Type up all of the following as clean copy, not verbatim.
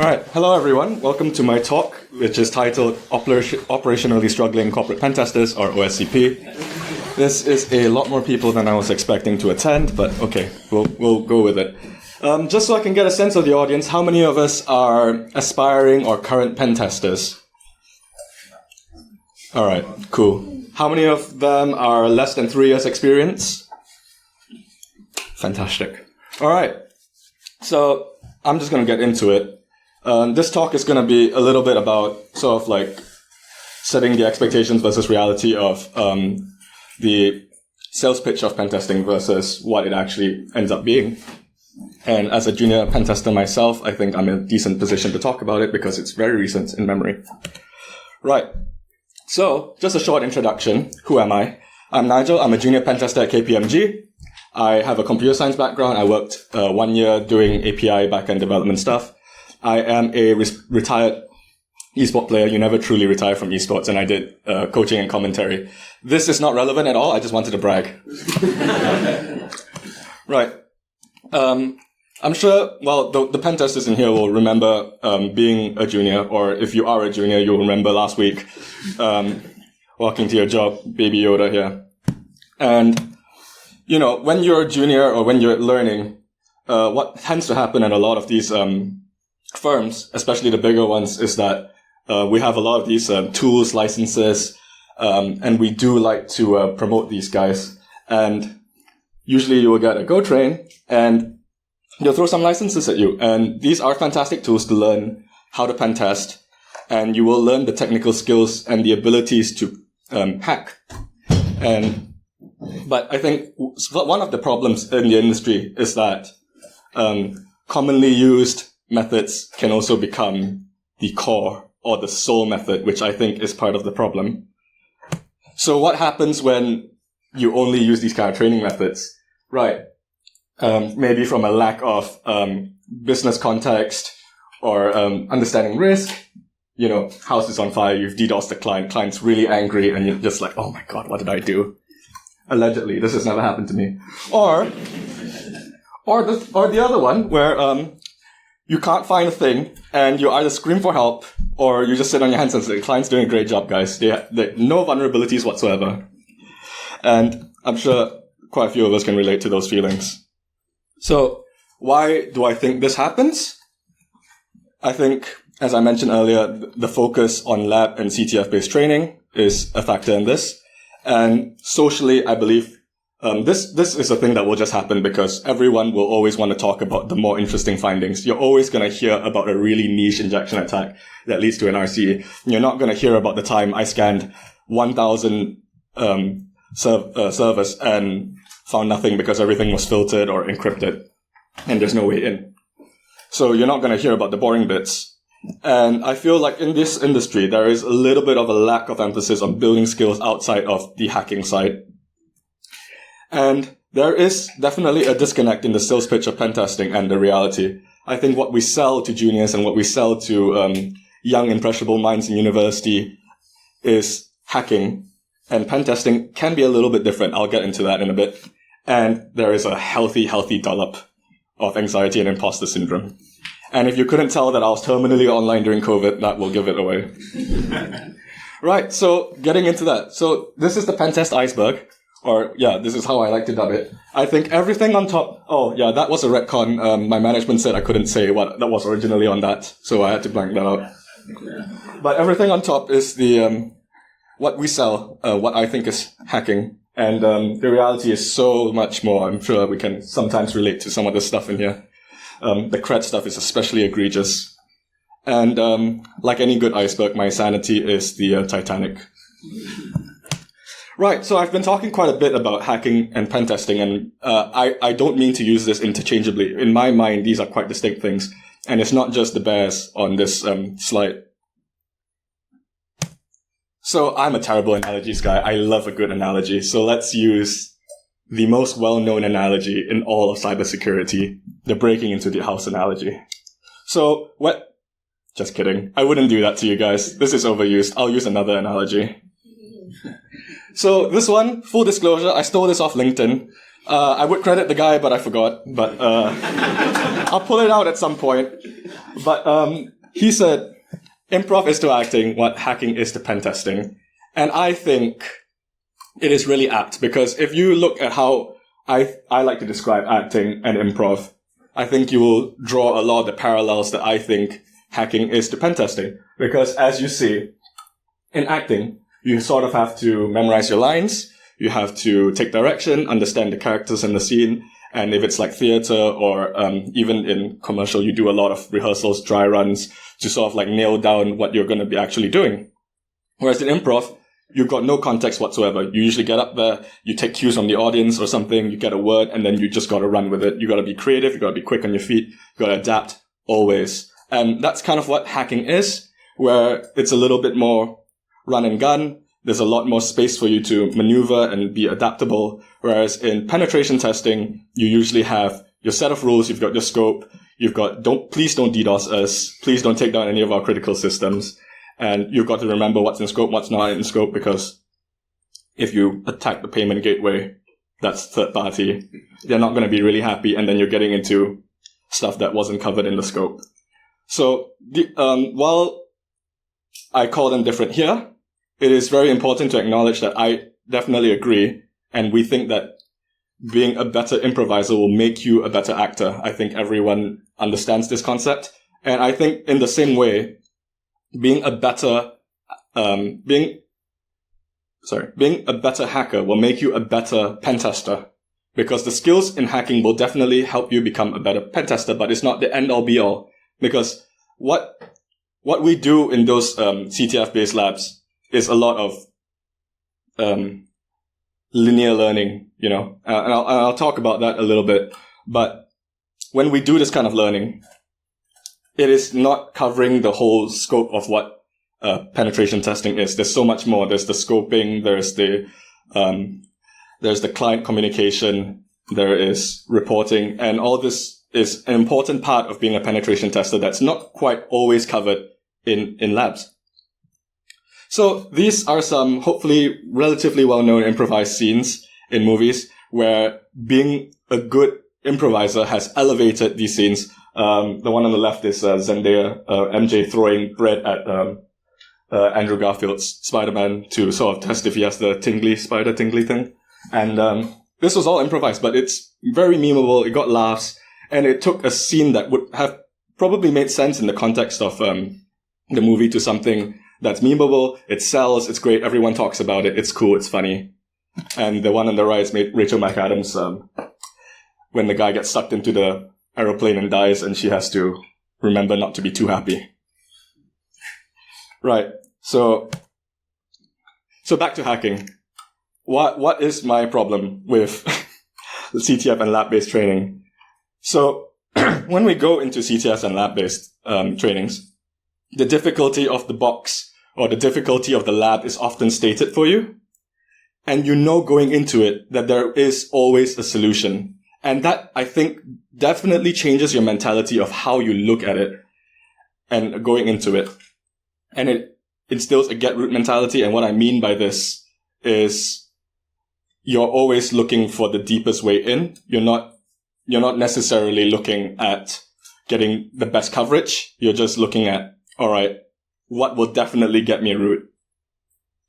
All right, hello everyone. Welcome to my talk, which is titled Operationally Struggling Corporate Pentesters, or OSCP. This is a lot more people than I was expecting to attend, but okay, we'll go with it. Just so I can get a sense of the audience, how many of us are aspiring or current pentesters? All right, cool. How many of them are less than 3 years experience? Fantastic. All right, so I'm just going to get into it. This talk is going to be a little bit about sort of like setting the expectations versus reality of the sales pitch of pentesting versus what it actually ends up being. And as a junior pentester myself, I think I'm in a decent position to talk about it because it's very recent in memory. Right. So, just a short introduction. Who am I? I'm Nigel. I'm a junior pentester at KPMG. I have a computer science background. I worked 1 year doing API backend development stuff. I am a retired esport player. You never truly retire from esports, and I did coaching and commentary. This is not relevant at all. I just wanted to brag. Right. I'm sure, well, the pen testers in here will remember being a junior, or if you are a junior, you'll remember last week walking to your job, Baby Yoda here. And, you know, when you're a junior or when you're learning, what tends to happen in a lot of these firms, especially the bigger ones, is that we have a lot of these tools, licenses, and we do like to promote these guys. And usually you will get a Go train, and they'll throw some licenses at you. And these are fantastic tools to learn how to pen test, and you will learn the technical skills and the abilities to hack. But I think one of the problems in the industry is that commonly used methods can also become the core or the sole method, which I think is part of the problem. So what happens when you only use these kind of training methods? Right. Maybe from a lack of business context or understanding risk. You know, house is on fire, you've DDoSed the client's really angry, and you're just like, oh my god, what did I do? Allegedly, this has never happened to me. Or the other one where you can't find a thing, and you either scream for help, or you just sit on your hands and say, the client's doing a great job, guys. They no vulnerabilities whatsoever. And I'm sure quite a few of us can relate to those feelings. So, why do I think this happens? I think, as I mentioned earlier, the focus on lab and CTF-based training is a factor in this. And socially, I believe this is a thing that will just happen because everyone will always want to talk about the more interesting findings. You're always going to hear about a really niche injection attack that leads to an RCE. You're not going to hear about the time I scanned 1,000 servers and found nothing because everything was filtered or encrypted and there's no way in. So you're not going to hear about the boring bits. And I feel like in this industry, there is a little bit of a lack of emphasis on building skills outside of the hacking side. And there is definitely a disconnect in the sales pitch of pen testing and the reality. I think what we sell to juniors and what we sell to young, impressionable minds in university is hacking. And pen testing can be a little bit different. I'll get into that in a bit. And there is a healthy dollop of anxiety and imposter syndrome. And if you couldn't tell that I was terminally online during COVID, that will give it away. Right, so getting into that. So this is the pen test iceberg. Or, yeah, this is how I like to dub it. I think everything on top... Oh, yeah, that was a retcon. My management said I couldn't say what that was originally on that, so I had to blank that out. But everything on top is the what we sell, what I think is hacking. And the reality is so much more. I'm sure we can sometimes relate to some of the stuff in here. The cred stuff is especially egregious. And like any good iceberg, my sanity is the Titanic. Right, so I've been talking quite a bit about hacking and pen testing, and I don't mean to use this interchangeably. In my mind, these are quite distinct things. And it's not just the bears on this slide. So I'm a terrible analogies guy. I love a good analogy. So let's use the most well-known analogy in all of cybersecurity, the breaking into the house analogy. So what? Just kidding. I wouldn't do that to you guys. This is overused. I'll use another analogy. So this one, full disclosure, I stole this off LinkedIn. I would credit the guy, but I forgot. But I'll pull it out at some point. But he said, improv is to acting what hacking is to pen testing. And I think it is really apt, because if you look at how I like to describe acting and improv, I think you will draw a lot of the parallels that I think hacking is to pen testing. Because as you see, in acting, you sort of have to memorize your lines, you have to take direction, understand the characters in the scene, and if it's like theater or even in commercial, you do a lot of rehearsals, dry runs, to sort of like nail down what you're going to be actually doing. Whereas in improv, you've got no context whatsoever. You usually get up there, you take cues from the audience or something, you get a word, and then you just got to run with it. You got to be creative, you got to be quick on your feet, you got to adapt always. And that's kind of what hacking is, where it's a little bit more run and gun. There's a lot more space for you to maneuver and be adaptable. Whereas in penetration testing, you usually have your set of rules, you've got your scope, you've got please don't DDoS us, please don't take down any of our critical systems. And you've got to remember what's in scope, what's not in scope, because if you attack the payment gateway, that's third party, they're not going to be really happy, and then you're getting into stuff that wasn't covered in the scope. So, while I call them different here, it is very important to acknowledge that I definitely agree, and we think that being a better improviser will make you a better actor. I think everyone understands this concept. And I think in the same way, being a better hacker will make you a better pen tester, because the skills in hacking will definitely help you become a better pen tester, but it's not the end all be all, because what we do in those CTF based labs is a lot of linear learning, and I'll talk about that a little bit. But when we do this kind of learning, it is not covering the whole scope of what penetration testing is. There's so much more. There's the scoping, there's the client communication, there is reporting, and all this is an important part of being a penetration tester that's not quite always covered in labs. So these are some hopefully relatively well-known improvised scenes in movies where being a good improviser has elevated these scenes. The one on the left is Zendaya, MJ throwing bread at Andrew Garfield's Spider-Man to sort of test if he has the spider tingly thing. And this was all improvised, but it's very memeable. It got laughs, and it took a scene that would have probably made sense in the context of the movie to something that's memeable. It sells. It's great. Everyone talks about it. It's cool. It's funny. And the one on the right is Rachel McAdams when the guy gets sucked into the aeroplane and dies, and she has to remember not to be too happy. Right. So back to hacking. What is my problem with the CTF and lab-based training? So when we go into CTS and lab-based trainings, the difficulty of the box or the difficulty of the lab is often stated for you. And you know going into it that there is always a solution. And that, I think, definitely changes your mentality of how you look at it and going into it. And it instills a get root mentality. And what I mean by this is you're always looking for the deepest way in. You're not necessarily looking at getting the best coverage. You're just looking at, all right, what will definitely get me a root?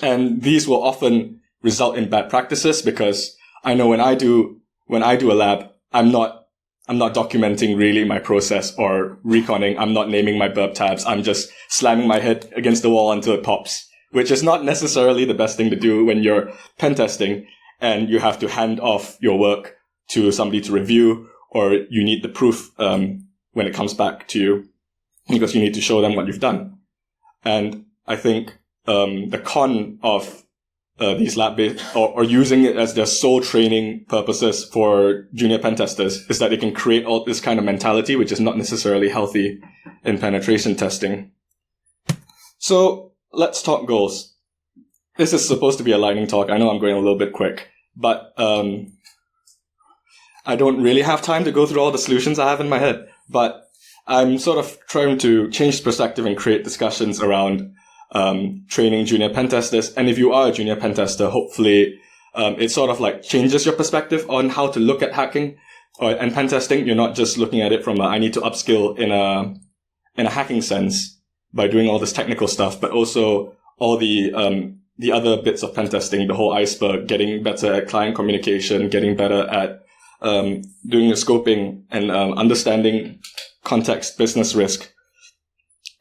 And these will often result in bad practices, because I know when I do a lab, I'm not documenting really my process or reconning. I'm not naming my burp tabs. I'm just slamming my head against the wall until it pops, which is not necessarily the best thing to do when you're pen testing and you have to hand off your work to somebody to review, or you need the proof when it comes back to you, because you need to show them what you've done. And I think the con of these lab-based or using it as their sole training purposes for junior pen testers is that it can create all this kind of mentality, which is not necessarily healthy in penetration testing. So let's talk goals. This is supposed to be a lightning talk. I know I'm going a little bit quick, but I don't really have time to go through all the solutions I have in my head, but I'm sort of trying to change perspective and create discussions around training junior pen testers. And if you are a junior pen tester, hopefully it sort of like changes your perspective on how to look at hacking and pen testing. You're not just looking at it from I need to upskill in a hacking sense by doing all this technical stuff, but also all the other bits of pen testing, the whole iceberg, getting better at client communication, getting better at doing the scoping and understanding context, business risk.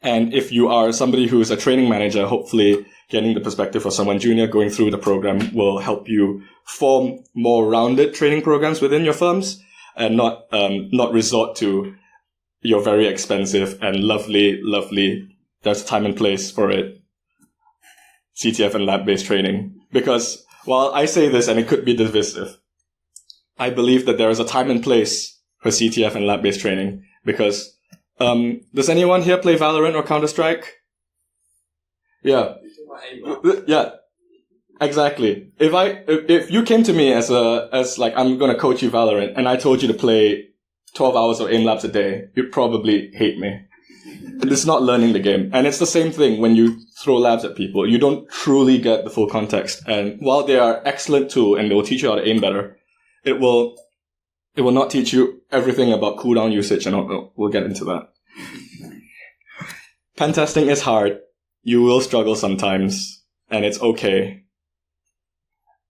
And if you are somebody who's a training manager, hopefully getting the perspective of someone junior going through the program will help you form more rounded training programs within your firms and not resort to your very expensive and lovely, there's a time and place for it, CTF and lab-based training. Because while I say this, and it could be divisive, I believe that there is a time and place for CTF and lab-based training. Because, does anyone here play Valorant or Counter-Strike? Yeah. Yeah. Exactly. If you came to me as like, I'm gonna coach you Valorant, and I told you to play 12 hours of aim labs a day, you'd probably hate me. It's not learning the game. And it's the same thing when you throw labs at people. You don't truly get the full context. And while they are excellent tool and they will teach you how to aim better, it will not teach you everything about cooldown usage, and we'll get into that. Pen testing is hard. You will struggle sometimes, and it's okay.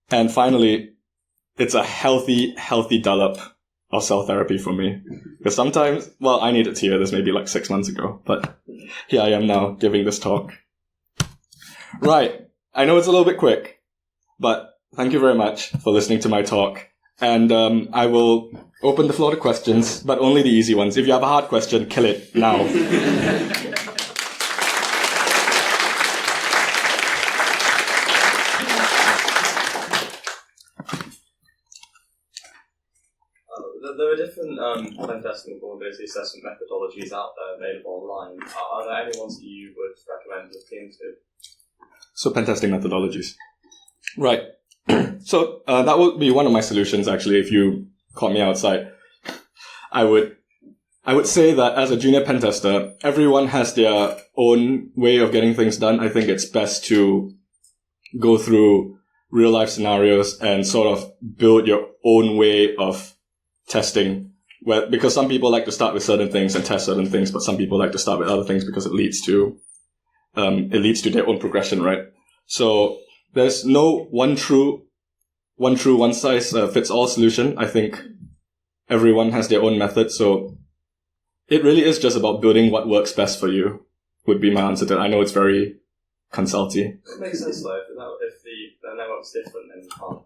And finally, it's a healthy dollop of cell therapy for me. Because sometimes, well, I needed to hear this maybe like 6 months ago, but here I am now giving this talk. Right. I know it's a little bit quick, but thank you very much for listening to my talk. And I will open the floor to questions, but only the easy ones. If you have a hard question, kill it now. There are different pen testing and vulnerability assessment methodologies out there available online. Are there any ones that you would recommend looking into? So pen testing methodologies. Right. So that would be one of my solutions, actually, if you caught me outside. I would say that as a junior pen tester, everyone has their own way of getting things done. I think it's best to go through real life scenarios and sort of build your own way of testing, because some people like to start with certain things and test certain things, but some people like to start with other things because it leads to their own progression, right? So there's no one size fits all solution. I think everyone has their own method, so it really is just about building what works best for you. Would be my answer to that. I know it's very consulty. It makes sense though. If the network's different, then you can't.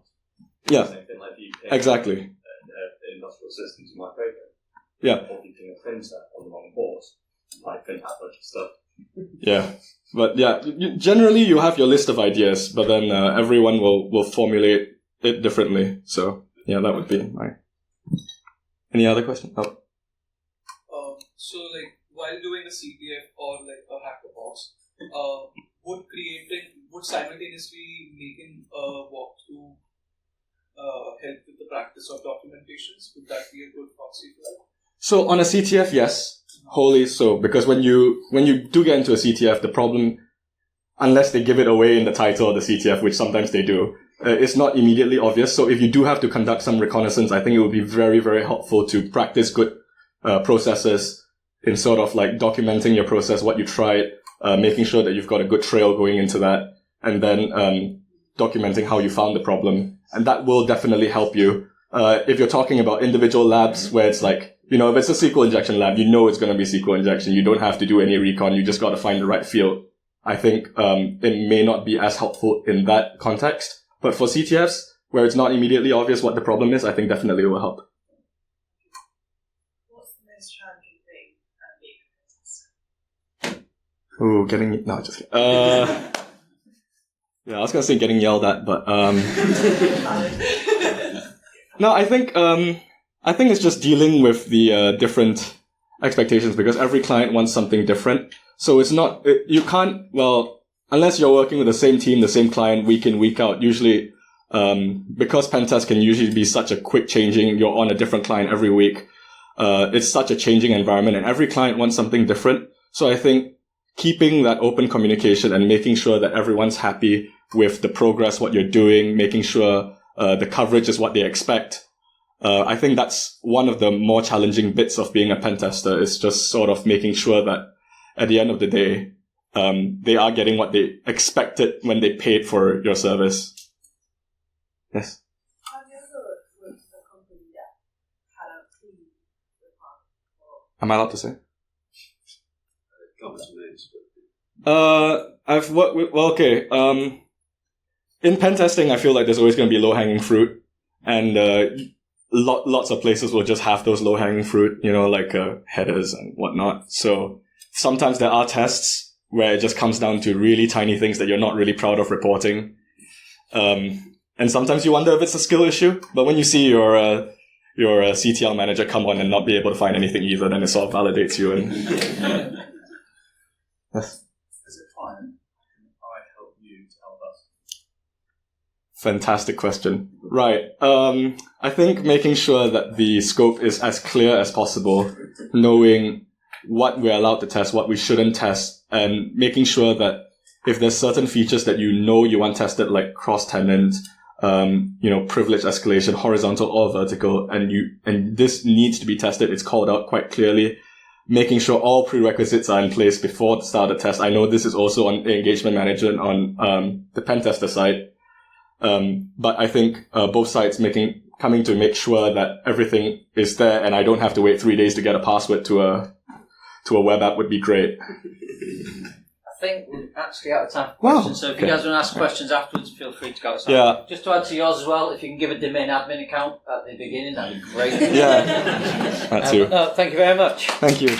Yeah. Same thing like you exactly. Industrial systems you might program. Yeah. Or keeping a printer on the wrong port. Like print that bunch of stuff. Yeah. But yeah, generally you have your list of ideas, but then everyone will formulate it differently. So yeah, that would be my. Any other question? Oh. So like while doing a CTF or like a hackerbox, would simultaneously making a walkthrough help with the practice of documentations? Would that be a good proxy for that? So on a CTF, yes, wholly so, because when you do get into a CTF, the problem, unless they give it away in the title of the CTF, which sometimes they do, it's not immediately obvious. So if you do have to conduct some reconnaissance, I think it would be very, very helpful to practice good processes in sort of like documenting your process, what you tried, making sure that you've got a good trail going into that, and then documenting how you found the problem. And that will definitely help you. If you're talking about individual labs where it's like, if it's a SQL injection lab, it's going to be SQL injection. You don't have to do any recon. You just got to find the right field. I think it may not be as helpful in that context. But for CTFs, where it's not immediately obvious what the problem is, I think definitely it will help. What's the most challenging thing at being a pen tester? Ooh, just kidding. Yeah, I was going to say getting yelled at, but no, I think it's just dealing with the different expectations, because every client wants something different. So it's not, you can't, unless you're working with the same team, the same client week in, week out, usually, because pen test can usually be such a quick changing, you're on a different client every week. It's such a changing environment and every client wants something different. So I think keeping that open communication and making sure that everyone's happy with the progress, what you're doing, making sure the coverage is what they expect. I think that's one of the more challenging bits of being a pen tester, is just sort of making sure that at the end of the day, they are getting what they expected when they paid for your service. Yes. Have you ever worked with a company that had a clean department? Am I allowed to say? Got some names, I've worked with, well, okay, in pen testing, I feel like there's always going to be low-hanging fruit, and lots of places will just have those low-hanging fruit, like headers and whatnot. So sometimes there are tests where it just comes down to really tiny things that you're not really proud of reporting. And sometimes you wonder if it's a skill issue, but when you see your CTL manager come on and not be able to find anything either, then it sort of validates you. And yes. As a client, how can I help you to help us? Fantastic question. Right. I think making sure that the scope is as clear as possible, knowing what we're allowed to test, what we shouldn't test, and making sure that if there's certain features that you want tested, like cross-tenant, privilege escalation, horizontal or vertical, and this needs to be tested, it's called out quite clearly, making sure all prerequisites are in place before the start of the test. I know this is also on the engagement management on the Pentester side. But I think both sides coming to make sure that everything is there and I don't have to wait 3 days to get a password to a web app would be great. I think we're actually out of time for questions, so if you guys want to ask questions afterwards, feel free to go outside. Yeah. Just to add to yours as well, if you can give a domain admin account at the beginning, that'd be great. Yeah, that too. Thank you very much. Thank you.